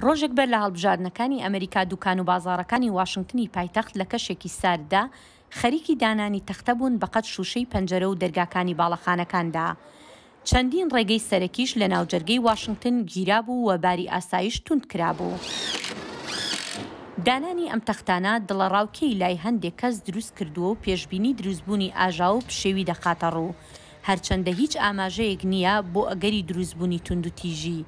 ڕۆژێک بەر لە هەڵبژاردنەکانی ئەمریکا دوکان و بازاڕەکانی واشنگتنی پایتەخت لە کەشێکی سارددا خەریکی دانانی تەختە بوون بەقەت شوشەی پەنجەرە و دەرگاکانی باڵەخانەکاندا. چەندین ڕێگەی سەرەکیش لە ناوجەرگەی واشنگتن گیرا بوو و باری ئاسایش توند کرابوو. دانانی ئەم تەختانە دڵەڕاوکەی لای هەندێک کەس دروست کردووە و پێشبینی دروستبوونی ئاژا و پشێوی دەخاتە ڕوو، هەرچەندە هیچ ئاماژەیەک نییە بۆ ئەگەری دروستبوونی تونند و تیژی.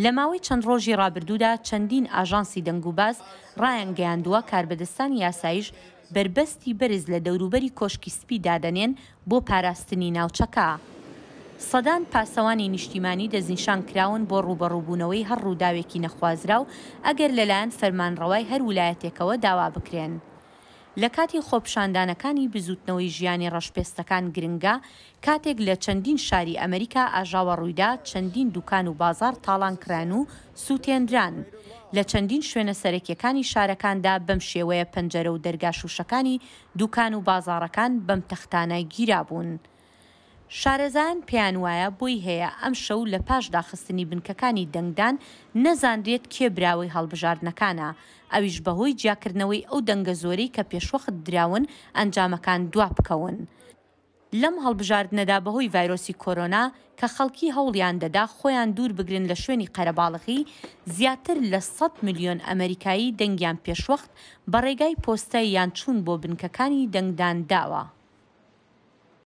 لە ماوەی چەند ڕۆژی ڕابردوودا چەندین ئاژانسی دەنگ و باز ڕایانگەیاندووە کاربەدەستانی یاسایش بربەستی بەرز لە دەوروبەری کۆشکی سپی دادەنێن بۆ پاراستنی ناوچەکە. سەدان پاسەوانی نیشتیمانی دەستنیشان کراون بۆ ڕوبەڕووبوونەوەی هەر ڕووداوێکی نەخوازرا و ئەگەر لەلایەن فەرمانڕەوای هەر ویلایەتێکەوە داوا بکرێن. لە کاتی خۆپشاندانەکانی بزوتنەوەی ژیانی ڕەشپێستەکان گرنگە، کاتێک لە چەندین شاری ئەمریکا ئاژاوە ڕوویدا چەندین دوکان و بازار تاڵان کران و سووتێنران. لە چەندین شوێنە سەرەکیەکانی شارەکاندا بەم شێوەیە پەنجەرە و دەرگا شوشەکانی دوکان و بازاڕەکان بەم تەختانە گیرا بوون. شارەزایان پێیان وایە بۆی هەیە ئەم شەو لە پاش داخستنی بنکەکانی دەنگدان نەزانرێت کێ براوەی هەڵبژاردنەکانە، ئەویش بەهۆی جیاکردنەوەی ئەو دەنگە زۆرەی کە پێشوەخت دراون ئەنجامەکان دوا بکەون. لەم هەڵبژاردنەدا بەهۆی ڤایرۆسی کۆرۆنا کە خەڵکی هەوڵیان دەدا خۆیان دوور بگرن لە شوێنی قەرەباڵغی، زیاتر لە 100 ملیۆن ئەمریکایی دەنگیان پێشوەخت بە ڕێگای پۆستە یان چوون بۆ بنکەکانی دەنگدان داوە.